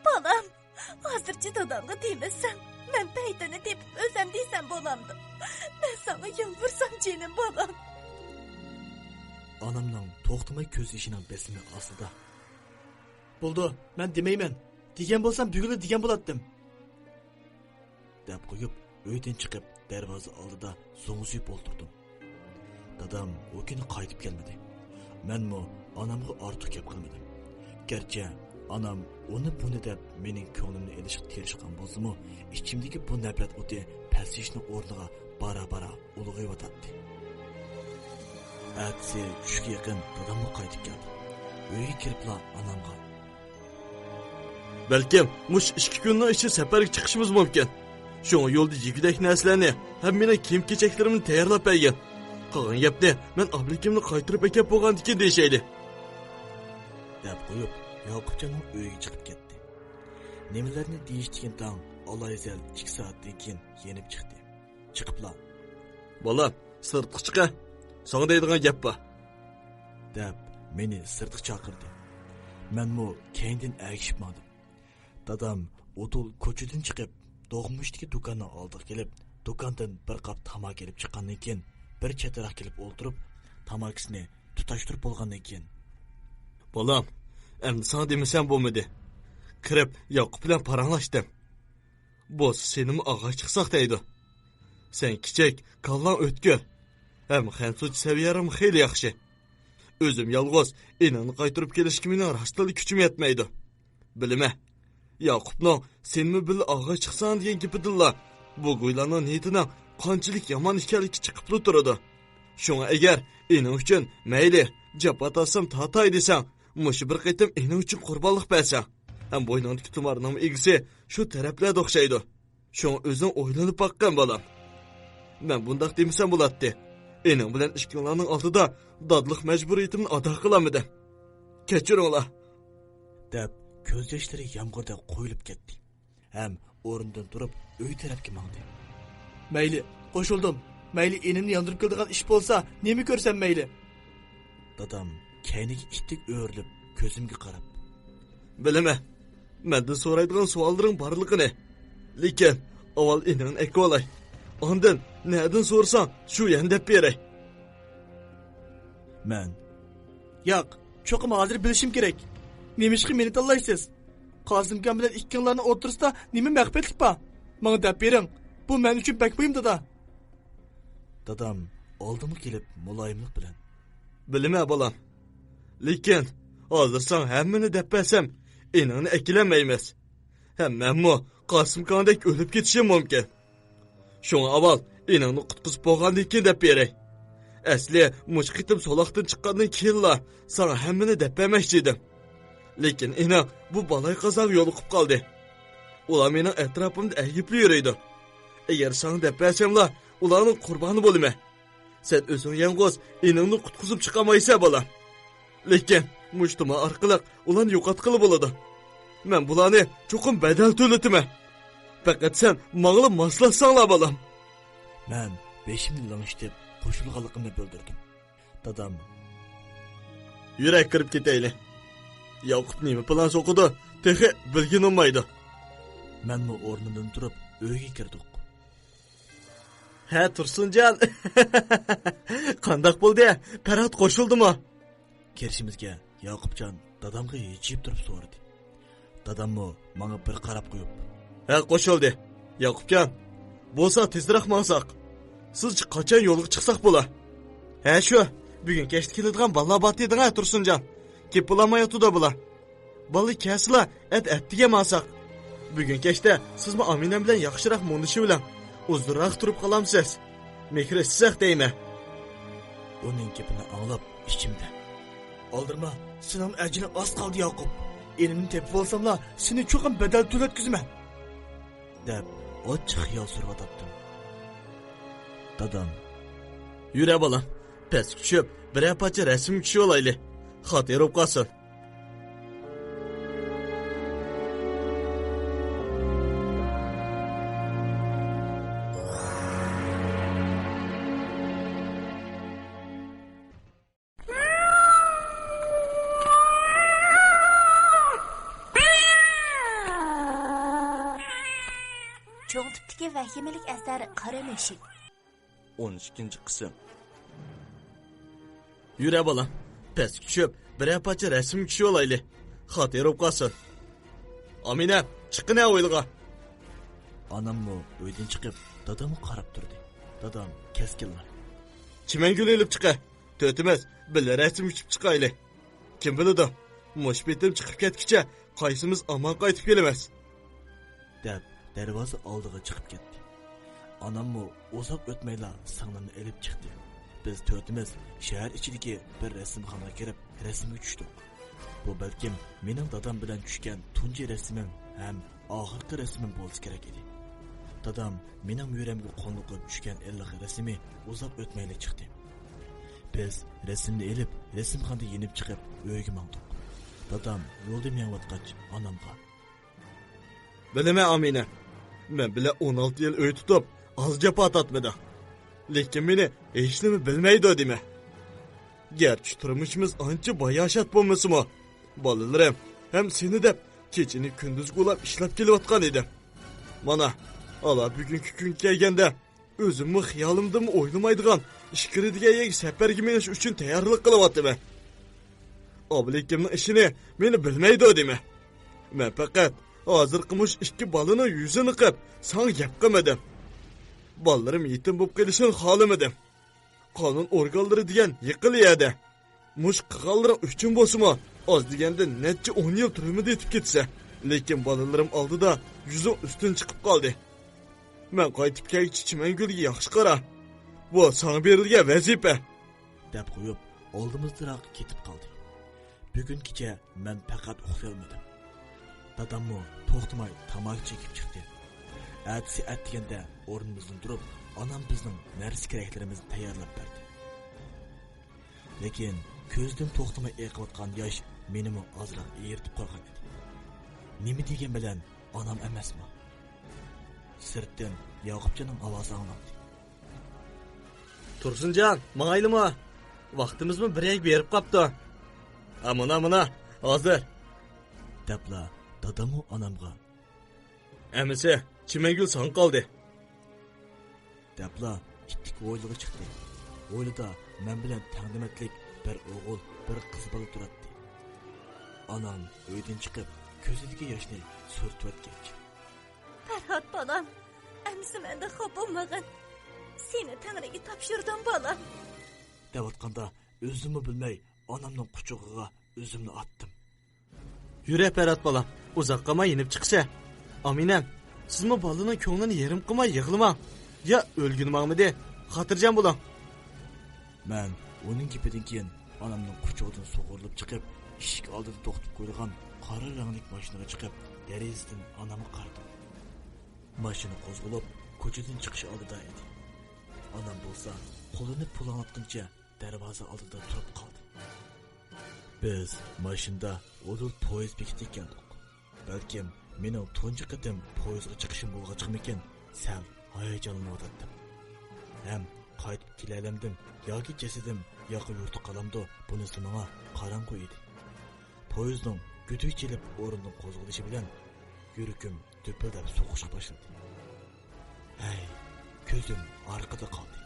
Balam, hazırca dadamga deməsəm, mən peytini tepib özəm deysəm bolamdı. Mən sana yalvursam canım balam. Onamning to'xtamay ko'z yoshining besimi ostida. Bo'ldi, men demayman. Degan bo'lsam bugun degan bo'latdim. deb qo'yib, uydan chiqib, darvoza oldida so'ng'isib o'tirdim. Dadam o kuni qaytib kelmadi. Menmi onamga ortiq gap qilmadim. Garchi onam uni buni deb mening ko'nglimni elishga tirishgan bo'lsa-mu, ichimdagi bu nafrat o'ti pasishni o'rniga bara-bara ulg'ayotdi. Atsi tushga yaqin dadamga qaytib keldi. Uyga kiribla onamga, Balkim mush 2 kunning ichi safarga chiqishimiz mumkin. Shunga yo'lda yegidek narsalarni, ham meni kiyim-kechaklarimni tayyorlab bergan. Qolgan gapni men obligimni qaytirib akab bo'lgandikin deyshayli. deb qo'yib, Yoqubjonning uyiga chiqib ketdi. Nimalarni deyishdigan tong Alloyzal 2 soatdan keyin yenib chiqdi. Chiqibla, Bolam, sirtqa chiqa. Sana deydigan gap bor. deb meni sirtga chaqirdi. Menmi keyindan agishibmadim. Dadam o'tul ko'chadan chiqib, Doğmuşdagi do'konning oldiga kelib, do'kondan bir qop tamak kelib chiqqandan keyin bir chataroq kelib o'ltirib, tamakisini tutashtirib bo'lgandan keyin, Bolam, endi sana demasam bo'lmadi. Kirib Yoqub bilan paranglashdim. Bo'z senim og'ay chiqsaq deydi. Sen kichik, kallan o'tkir. Hem xansuch seviyarim xeyli yaxshi. O'zim yolg'iz, enani qaytirib kelishga mening rostlik kuchim yetmaydi. Bilma. Yoqubning senmi bil og'ay chiqsan degan gapidilla. Bu go'ylarning niyatining qanchalik yomon ekanligi chiqib turadi. Shunga agar ening uchun mayli, japatasam tatay desang, mush bir qaytim ening uchun qurbonlik bersan, ham bo'yningdagi tumarning egisi shu taraflarda o'xshaydi. Shunga o'zing o'ylanib baqqan bolam. Men bundaq demasam bo'ladi. ening bilan ishkinglarning oldida dodliq majburiyatimni ado qilamidim. Kechiringlar. deb ko'z yoshlari yomg'irda qo'yilib ketdi. Ham o'rnidan turib uy tarafga mangdi. Mayli, qo'shildim. Mayli enimni yondirib keladigan ish bo'lsa, nima ko'rsam mayli. Dadam kayniga ittik o'rilib ko'zimga qarab, Bilaman. Mendan so'raydigan savollaring borligini. Lekin avval eningni aytolay. Ondan nereden so'rsang, shu yan deb beray. men Yo'q, cho'qim hozir bilishim kerak. Nima ishga meni tanlaysiz? Qosimjon bilan ikkinglarning o'rtasida nima maxfiyatlik bor? Menga deb bering. Bu men uchun bak buyum dada. dadam oldimga kelib muloyimlik bilan, Bilaman bolam. Lekin hozir sen hammani deb bersam, eningni akilamaymiz. Hem menmi Qosimkandek o'lib ketishim mumkin. Şoňa avval eningni qutqizib bo'lgandan keyin deb beray. Asli mushqitim soloqdan chiqqandan keyinla sana hammani deb bermoqchi edim. Lekin ening bu balay qazoq yo'liqib qoldi. Ular mening atrofimda ayyibli yuraydi. Agar sen deb bersamlar, ularning qurboni bo'laman. Sen o'zing yalnız eningni qutqizib chiqamaysan bolam. Lekin mujtama orqali ularni yo'qotqili bo'ladi. Men bularni cho'qim badal to'lataman. Faqat sen mağlı maslatsanglar bolam. men beshimni lang'ishtib qo'shilganligimni bildirdim. Dadam Yurak kirib ketayli. Yoqub nima plan so'qidi? Texi bilgin olmaydi. menmi o'rnidan turib uyga kirdik. Ha Tursunjon. Qandoq bo'ldi? Parat qo'shildimi? Kirishimizga Yoqubjon dadamga yechib turib so'radi. Dadammi menga bir qarab qo'yib, Ha qo'shildi. Yoqubjon, bo'lsa tezroq maqsaq. Siz qachon yo'lga chiqsaq bo'la? Ha shu, bugun kechda keladigan balla batdidan Tursunjon. Kep bulamayotdi bular. Balla kesla attiga maqsaq. Bugun kechda sizmi Amina bilan yaxshiroq mo'nishi bilan uzunroq turib qolamsiz. Mehri sizaq deyman. uning gapini anglab ichimda. Oldirma, sening ajrin oz qoldi Yoqub. Enimni tepib olsamlar, seni cho'qim badal to'latkizman. deb ochiq xiyol survatdim. Dadam Yura bolam. Pes tushib, bir parcha rasm tushib olayli. Xotirib qolsin. Cho'ng tipdagi vahimalik asari Qora Mushuk. 12-qism. Yura bolam. Pes tushib, bir parcha rasm tushib olayli. Xotirib qolsin. Amina, chiqina o'yilga. Anammi uydan chiqib dadamga qarab turdi. Dadam keskinlar. Chimangul elib chiqa. To'timiz bir rasm tushib chiqayli. Kim biladi? Mushbitim chiqib ketkicha qaysimiz omon qaytib kelamiz. deb darvoza oldiga chiqib ketdi. Anammi uzoq o'tmayla singlimni elib chiqdi. Biz to'rtimiz shahar ichidagi bir rasmxonaga kirib rasmga tushdik. Bu balkim mening dadam bilan tushgan tunji rasmim ham oxirgi rasmim bo'lsa kerak edi. Dadam mening yuramga qo'nib tushgan illiq rasmi uzoq o'tmayla chiqdi. Biz rasmni elib rasmxonaga yenib chiqib uyga mangdik. Dadam yo'lda mengayotgach onamga Bilaman Amina. Men bilan 16 yil uy tutib, az jafo tatmadi. Lekin meni hech nima bilmaydi dema. Gerçi turmushimiz ancha boyashat bo'lmasimi? Bolalarim ham seni deb kechini kunduz qo'lab ishlab kelayotgan edim. Mana, ala bugungi kun kelganda o'zimni xiyolimdan o'ylamaydigan ishkiradigan safarga menish uchun tayyorlik qilyapman. Oblikimning ishini meni bilmaydi dema. Men faqat hozir qimish ikki balini yuzini qilib, san gap qilmadim. Balllarım yetim bo'lib qolishini xohlamadim. Qonun organlari degan yiqiliyadi. Mush qilganlari uchun bo'lsa, oz deganda necha 10 yil turmida yetib ketsa, lekin balalarim oldida yuzim ustun chiqib qoldi. Men qaytib kelgach Chimangulga yaxshi qara. Bu sana berilgan vazifa deb qo'yib, oldimizdaroq ketib qoldi. Bugun kecha men faqat uxlayolmadim. Dadammi to'xtamay tamok chekib chiqdi. Atsi atganda o'rnimizdan turib, onam bizning narsa keraklarimizni tayyorlab berdi. Lekin ko'zdan to'xtamay eqiyotgan yosh menimi ozroq eritib qo'ygan edi. Nima degan bilan onam emasmi? Sirtdan Yoqubjonning ovozi anglandi. Tursunjon, ma'ylimi? Vaqtimizmi birga berib qopti. Amına, hozir. Debla dadamu onamga. Amisi, Chimengul son qoldi. Debla ittik o'yliga chiqdi. O'ylida men bilan taqdimatlik bir o'g'il, bir qiz bola turadi. Onam uydan chiqib, ko'zidagi yoshni surtib o'tgach. Farhod bolam, amsi menda xo'p bo'lmagan. Seni Tangriga topshirdim bolam. Deyotganda o'zimni bilmay onamning quchog'iga o'zimni otdim. Yure Ferhat bolam, uzoqqa yinib chiqsa. Aminam, sizmi bolaning ko'nglini yerim qilmay yig'lamang. Ya o'lgunmangmidi? Xotirjam bo'ling. Men uning gapidan keyin onamning quchog'idan sug'urilib chiqib, eshik oldida to'xtab qo'yilgan qora ranglik mashinaga chiqib, derazadan onamga qaradim. Mashina qo'zg'alib, ko'chadan chiqish oldida edi. Onam bo'lsa, qo'lini pulanlatguncha darvoza oldida turib qoldi. Biz mashinada o'dil poyezd bekitga keldik. Balkim mening tunji qatim poyezdga chiqishim bo'lg'achmikin, sal hayajonlandim. Ham qaytib kelalamdim yoki jasadim yoqib yurti qolamdi, bunisi menga qorong'u edi. Poyezdning guduy chelib o'rindan qo'zg'alishi bilan yurakim to'pildab so'qishga boshladi. Hey, ko'zim orqada qoldi.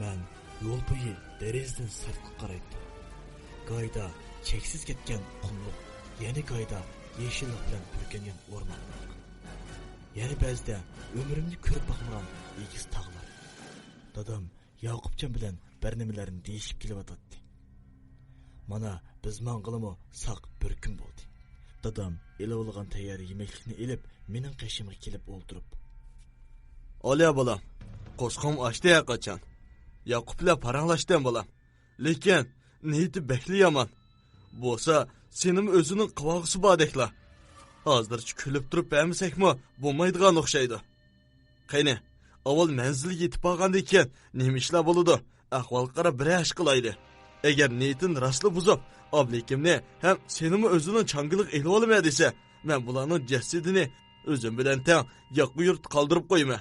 Men yo'l bo'yi derazadan sirtqa qaraydim. Gayda cheksiz ketgan qumluq, yana gayda yeşillik bilan burkangan o'rmon. Yana ba'zida umrimni ko'rib boqmagan egiz tog'lar. Dadam Yoqubjon bilan bir nimalarni deyishib kelyotdi. Mana biz mang'ilimi saq bir kun bo'ldi. Dadam elavulgan tayyor yemeklikni elib, mening qashimga kelib o'ltirib. Oliya bolam, qo'sqim ochdi qachon. Yoqub bilan paranglashdim bolam. Lekin niyati bekli yomon. Bo'lsa, senim o'zining quvog'isi bodekla. Hozircha kulib turib bermasakmi, bo'lmaydigan o'xshaydi. Qani, avval manzilga yetib olgandan keyin nima ishlar bo'ladi? Ahvol qarab bir ish qilaydi. Agar niyatin rostli buzib, oblikimni ham senim o'zining changilik elib olma desa, men bularning jasadini o'zim bilan tang yoqqa yurt qoldirib qo'yma.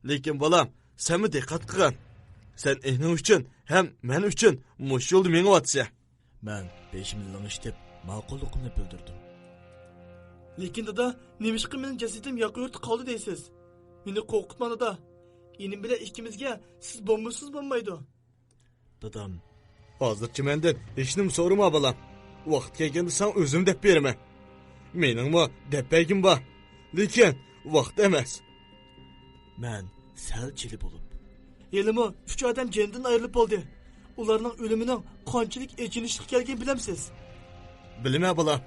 Lekin bolam, senmi diqqat qilgan. Sen ening uchun ham men uchun mush yo'lni menga otsa. Men beshimni lang'ishtib, ma'qulligimni bildirdim. Lekin dada, nemishqa mening jasadim yoqqa yurti qoldi deysiz? Meni qo'rqitma dada. Enim bilan ikkimizga siz bo'lmasiz bo'lmaydi. Dadam, hozircha mendan hech nima so'rama bolam. Vaqt kelganda sen o'zim deb beraman. Meningmi deb bergim bor. Lekin vaqt emas. Men sal chili bo'lib, Elimi 3 odam jendan ayrilib bo'ldi. Ularning o'limining qanchalik echinishli kelgan bilamsiz? Bilma bolam.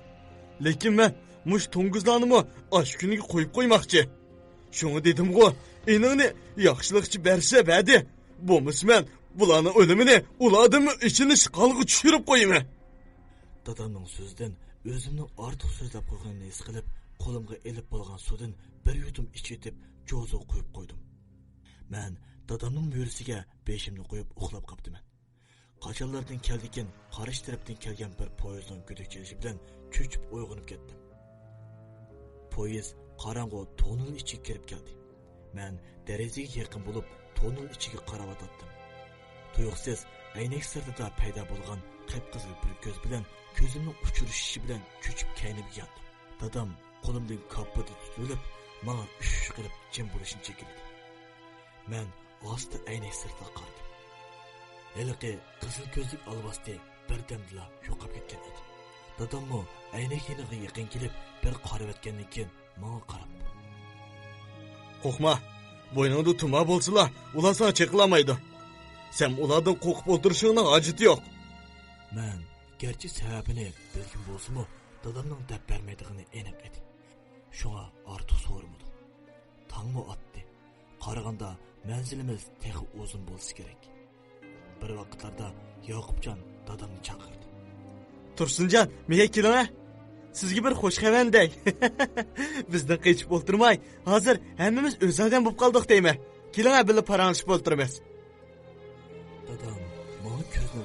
Lekin men mush to'ngizlarni osh kuniga qo'yib qo'ymoqchi. Shuni dedim-ku, eningni yaxshilikchi bersa badi. Bo'lmasa men bularning o'limini ularning ichini shiqalg'i tushirib qo'yaman. Dadamning so'zidan o'zimni ortiq so'zlab qo'yganimni his qilib, qo'limga elib bo'lgan suvdan bir yutum ichitib, jo'zo qo'yib qo'ydim. Men dadamning muyurisiga beshimni qo'yib uxlab qopdiman. Qachonlardan keldikin, qarish tarafdan kelgan bir poyezdning guduq chelishi bilan cho'chib uyg'onib ketdim. Poyezd qorong'u tonel ichiga kirib keldi. Men derazaga yaqin bo'lib, tonel ichiga qarab o'tdim. Tuyuqsiz aynak sirtida paydo bo'lgan qip-qizil bir ko'z bilan ko'zimni uchirishishi bilan cho'chib kaynib yotdim. Dadam qo'limdan kappani tutib, menga ush qilib jim bo'lishni chekildi. Men asta aynak sirtiga qaradim. Eliqi qizil ko'zlik olvasti birdamla yo'qolib ketgan edi. Dadammo aynak yeniga yaqin kelib, bir qarab o'tgandan keyin menga qarab. Qo'rqma. Bo'yningda tuma bo'lsa, ular sana cheklamaydi. Sen ulardan qo'rqib o'tirishingning hojati yo'q. Men garchi sababini bilgan bo'lsa-mu, dadamning deb bermaydigini aniq edi. Shunga ortiq so'ramadim. Tangmi otdi. Qaraganda manzilimiz texi uzun bo'lsa kerak. Bir vaqtlarda Yoqubjon dadamni chaqirdi. Tursunjon, menga keling. Sizga bir xush xabarday. Bizdan qechib o'tirmay, hozir hammamiz o'zardan bo'lib qoldik deyman. Keling, birga paranglashib o'tiramiz. Dadam menga ko'zni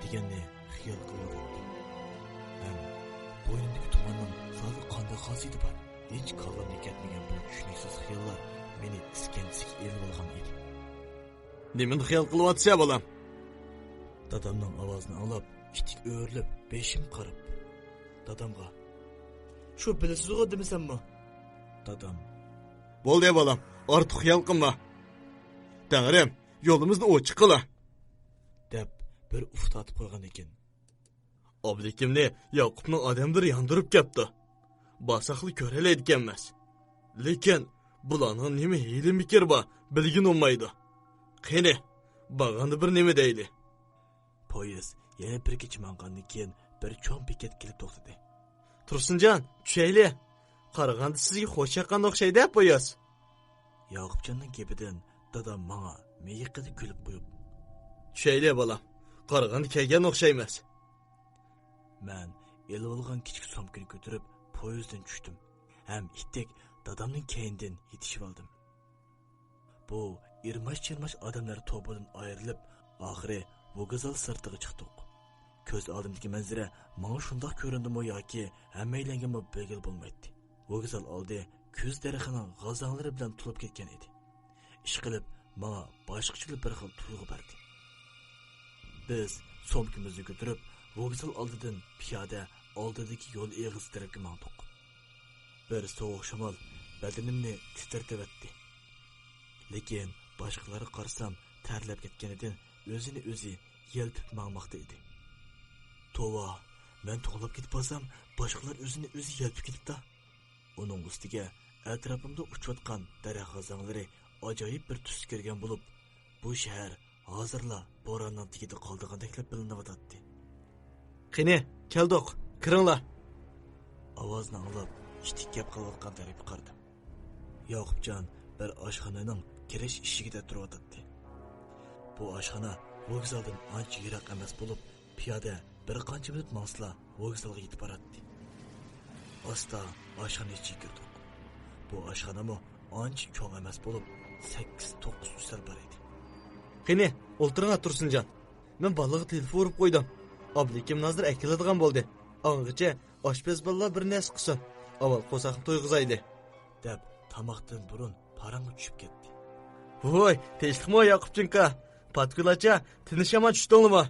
deganni xiyol qilib ham bo'ynimdagi tumanning zalda qanday xosiyati bor. Hech qalbimga ketmagan bu tushuniksiz xiyollar meni iskansiga elib olgan edi. Nimani xiyol qilyapsan bolam? Dadamning ovozini anglab, itik o'rilib, beshim qarab dadamga "Shu bilasiz-ku demasammi?" Dadam Bo'ldi bolam, ortiq xiyol qilma. Tangrim, yo'limizni ochiq qila. deb bir uftatib qo'ygan ekan. Oblikimni Yoqubning odamlari yondirib ketdi. Basaqli ko'ralaydiganmas. Lekin bularning nima hiyli mikir bor, bilgin olmaydi. Qani, bag'anda bir nima deydi. Poyez yana bir kecha mangandan keyin bir cho'ng bekat kelib to'xtadi. Tursunjon, tushayli. Qaraganda sizga xo'sh yoqqan o'xshaydi, poyez. Yoqubjonning gapidan dadam menga miyiqida kulib qo'yib, Tushayli bolam. Qaraganda kelgan o'xshaymas. men elib olgan kichik somkani ko'tarib poyezddan tushdim. Ham itdek dadamning keynidan yetishib oldim. Bu irmash-chirmash odamlar to'pidan ayrilib, oxiri vokzal sirtiga chiqdik. Ko'z oldimdagi manzara menga shundoq ko'rindimi yoki hammaylanga belgil bo'lmaydi. Vokzal oldi ko'z daraxining g'azanlari bilan to'lib ketgan edi. Ishqilib menga boshqacha bir xil tuyg'u berdi. Biz somkimizni ko'tarib vokzal oldidan piyoda oldidagi yo'l eg'iz tarafga mandiq. Bir sovuq shamol badanimni titratib. Lekin boshqalarga qarsam terlab ketganidan o'zini o'zi yelpib mangmoqda edi. Tova, men to'g'lab ketib qolsam, boshqalar o'zini o'zi yelpib ketibdi. Uning ustiga atrofimda uchayotgan daraxt g'azanlari ajoyib bir tus kirgan bo'lib, bu shahar hozirla bo'ronning tagida qoldigandek bilinayotdi. Qani, keldik. Kiringlar. Ovozni anglab, itik gap qilayotgan tarafga qaradim. Yoqubjon bir oshxonaning kirish eshigida turibdi. Bu oshxona vokzaldan ancha yiroq emas bo'lib, piyoda bir qancha minut mansla vokzalga yetib boradi. Asta oshxona ichiga kirdik. Bu oshxonami ancha cho'ng emas bo'lib, 8-9 ustal bor edi. Qani, o'ltiringlar Tursunjon. Men balaga telefon urib qo'ydim. Oblikim nazir akiladigan bo'ldi. Angacha oshpaz balla bir nas qilsin. Avval qo'saqni to'yg'izaydi, deb tamoqdan burun parangga tushib ketdi. Voy, tinchlikmi Yoqubchinka? Patkulacha, tinishama tushdingmi?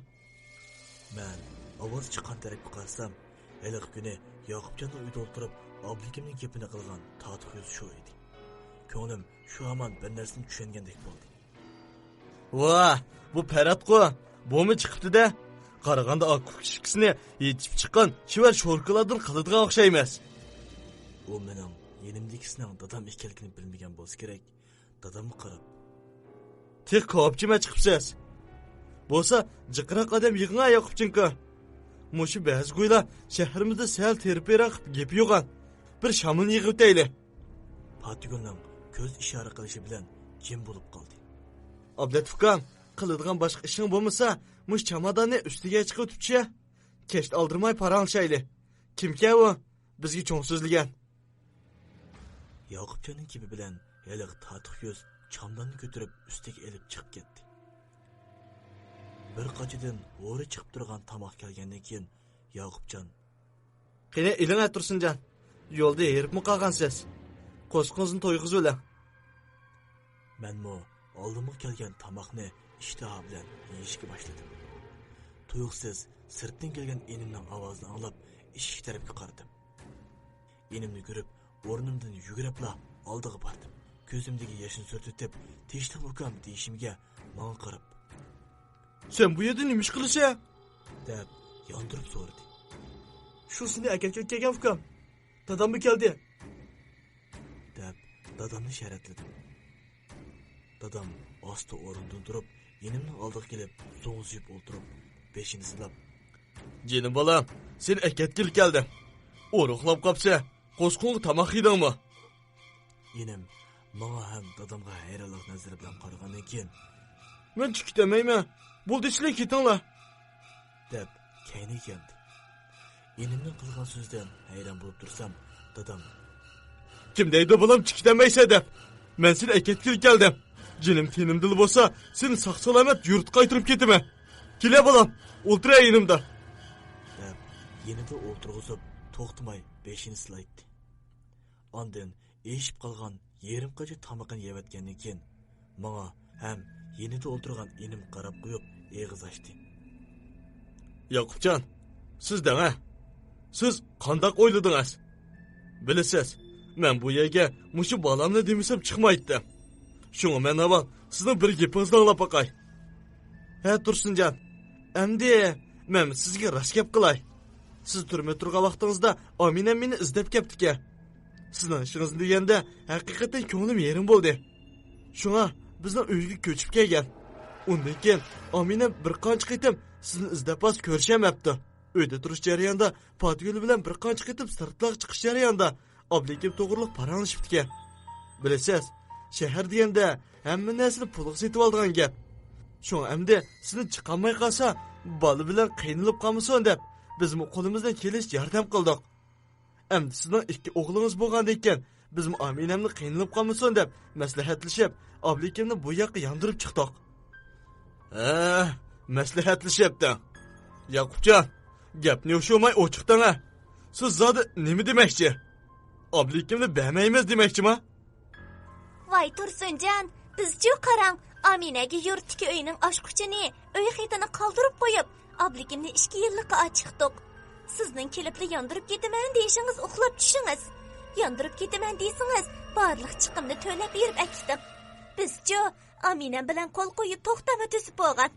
Men ovoz chiqqan tarafga qarasam, haliq kuni Yoqubjonning uyda o'tirib, obligimning gapini qilgan tatiq yuz shu edi. Ko'nglim shu hamon bir narsani tushungandek bo'ldi. Va, bu Paratqo, bo'mi chiqibdi-da. Qaraganda oqkishkisini yetib chiqqan chivar sho'rkalardan qiladigan o'xshaymas. U mening yenimdagisining dadam ekanligini bilmagan bo'lsa kerak. Dadamga qarab, "Tek qopchima chiqibsiz. Bo'lsa, jiqroq odam yig'in Yoqubchinka. Mushu ba'zi go'ylar shahrimizda sal terpiroq gap yo'g'an. Bir shamilni yig'ib tayli." Patgonning ko'z ishora qilishi bilan jim bo'lib qoldi. Ablat Fukan, qiladigan boshqa ishing bo'lmasa, mush chamadonni ustiga chiqib o'tibchi. Kech oldirmay paranshayli. Kimka u? Bizga cho'ng so'zlagan. Yoqubjonning kibi bilan haliq tatiq yuz chamdanni ko'tarib ustiga elib chiqib ketdi. Bir qachidan o'ri chiqib turgan tomoq kelgandan keyin Yoqubjon, "Qani, iling Tursunjon. Yo'lda yeribmi qolgansiz? Qo'sqingizni to'yg'izib ola." Menmo oldimga kelgan tomoqni ishtaha bilan yeyishga boshladim. Tuyuqsiz sirtdan kelgan enimning ovozini anglab, eshik tarafga qaradim. Enimni ko'rib, o'rnimdan yuguribla oldiga bordim. Ko'zimdagi yoshni surtib, "Tinchlik ukam" deyishimga menga qarab, "Sen bu yerda nima ish qilasan?" deb yondirib so'radi. Shu seni akakka kelgan ukam. Dadammi keldi? deb dadamni sharatladim. Dadam osti o'rnidan turib, yenimning oldiga kelib, so'zib o'tirib, beshini silab, "Jinim bolam, sen akatkil kelding. O'ruqlab qopsa, qo'sqinga tomoq yedingmi?" Yenim menga ham dadamga hayronlik nazari bilan qaragandan keyin, "Men chiqib demayman. Bo'ldi, sizlar ketinglar." deb kayni keldi. Yenimning qilgan so'zdan hayron bo'lib tursam, dadam, "Kim deydi bolam chiqib demaysa deb. Men seni akatkil keldim. Jinim tinimdil bo'lsa, seni sog' salomat yurt qaytirib ketaman." Kile balam, ultra yanımda. deb yenida o'ltirg'izib to'xtamay beshini silaydi. Ondan eshib qolgan yerim qacha tamaqini yevatgandan keyin menga ham yenida o'ltirgan inim qarab qo'yib eg'iz ochdi. Yakupcan, sizden ha? Siz qandaq o'yladingiz? Bilasiz, men bu yerga mushu balamni demisam chiqmaydi. Şunu men avval sizning bir gapingizni anglab boqay. Ha Tursunjon, endi men sizga rost gap qilay. Siz turmay turgan vaqtingizda Aminam meni izlab kelibdi-ki. Sizning ishingizni deganda haqiqatan ko'nglim yerim bo'ldi. Shunga bizning uyga ko'chib kelgan. Undan keyin Aminam bir qancha qitim sizni izlab bas ko'rishamabdi. Uyda turish jarayonida Patgul bilan bir qancha qitim sirtloq chiqish jarayonida oblekim to'g'riliq paranglashibdi-ki. Bilasiz, shahar deganda hamma narsani pulga setib oladigan gap. Shunga endi sizni chiqolmay qolsa, bola bilan qiynalib qolmasin deb bizmi qo'limizdan kelish yordam qildik. Endi sizning ikki o'g'lingiz bo'lgandan keyin bizmi Aminamni qiynalib qolmasin deb maslahatlashib, oblikimni bu yoqqa yondirib chiqdik. Maslahatlashyapti. Yakupjon, gapni yo'shilmay ochiqdan ha. Siz zodi nima demoqchi? Oblikimni bermaymiz demoqchimi? Voy Tursunjon, bizchu qarang, Aminaga yurtdagi uyning oshquchini, uy xitini qoldirib qo'yib, obligimni 2 yillikqa ochiqdik. Sizning kelibli yondirib ketaman deyishingiz uxlab tushingiz. Yondirib ketaman deysingiz, barliq chiqimni to'lab berib akitdim. Bizchu Aminam bilan qo'l qo'yib to'xtama tuzib bo'lgan.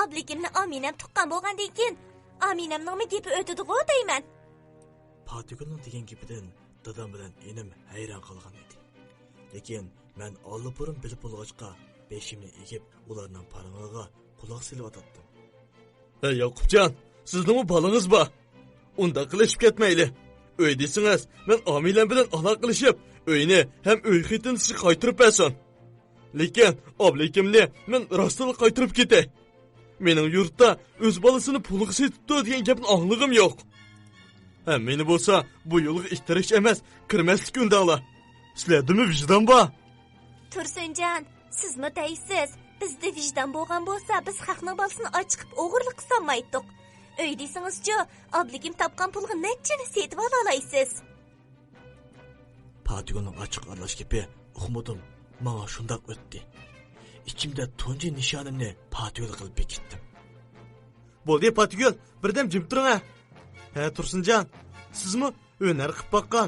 Obligimni Aminam tuqqan bo'lgandan keyin Aminamning gapi o'tadi-ku deyman. Patgulning degan gapidan dadam bilan enim hayron qolgan edi. Lekin men ollipurim bilib bo'lg'achqa beshimni egib ularning parang'iga quloq silib otdim. Hey Yakupjon, sizning bolangiz bor. Unda qilishib ketmayli. Uy desingiz, men Aminam bilan aloqalashib, uyni ham uy xitini qaytirib bersin. Lekin oblikimni men rostini qaytirib ketay. Mening yurtda o'z bolasini pulga setibdi degan gapni anglag'im yo'q. Ha, meni bo'lsa bu yo'lga ittirish emas, kirmaslik undanglar. Sizlardimi vijdon bor? Tursunjon, sizmi deysiz? Bizda vijdon bo'lgan bo'lsa, biz xalqning bolasini ochiqib o'g'irlik qilmaydik. Uy deysingizchi, obligim topgan pulga nechini setib olaysiz? Patgulning ochiq aralash gapi uqmadim. Menga shundoq o'tdi. İçimde tunji nishonimni Patgul qilib ketdim. Bo'ldi Patgul, birdan jim turing ha. Ha Tursunjon, sizmi o'nar qilib boqqan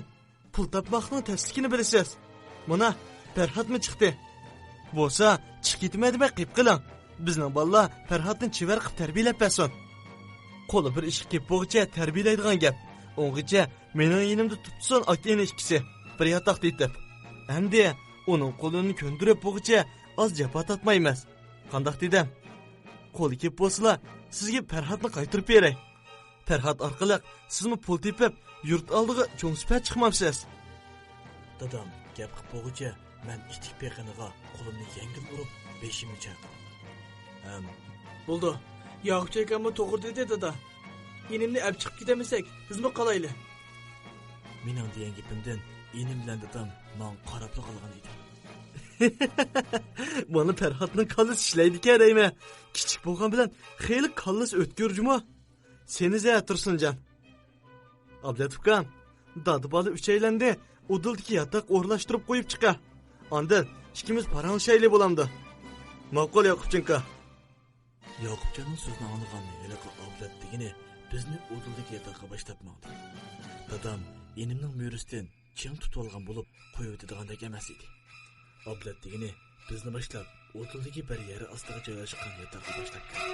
pul topmoqning tezligini bilasiz. Mana Farhodmi chiqdi. Bo'lsa, chiqib ketmadimi qilib qiling. Bizning bolalar Farhodni chivar qilib tarbiyalab bersin. Qo'li bir ish qilib bo'g'icha tarbiyalaydigan gap. O'ng'icha mening yonimda tutsin aka-ina ikkisi. Bir yotoq deytib. Endi uning qo'lini ko'ndirib bo'g'icha az jafo tatmaymiz. Qandaq dedim? Qo'li kelib bo'lsa, sizga Farhodni qaytirib beray. Farhod orqali sizmi pul tepib, yurt oldiga cho'ng sifat chiqmamsiz. Dadam gap qilib bo'g'icha men itik peqiniga qo'limni yengil urib beshimni chaqirdim. Bo'ldi. Yo'qcha ekanmi to'g'ri dedi dada. Yenimni olib chiqib ketamisak, bizmi qolayli? Mening degan gapimdan enim bilan dadam men qarab qolgan edi. Bana Farhodning kallasi ishlaydi-ku deymi? Kichik bo'lgan bilan xeyli kallasi o'tkirjimi? Seni Tursunjon. Ablatovkan, dadi bola uchaylandi, udildagi yotoq o'rlashtirib qo'yib chiqa. Ondan ikkimiz paranglashayli bo'lamdi. Ma'qul Yoqubchinka. Yoqubjonning so'zini anglagan haliqi oblat degini bizni udildagi yotoqqa boshlabmoqdi. Dadam enimning mo'risidan ching tutib olgan bo'lib qo'yib o'tadigan emas edi. Oblat degini bizni boshlab o'tildagi bir yeri ostiga joylashgan yotoqqa boshlab keldi.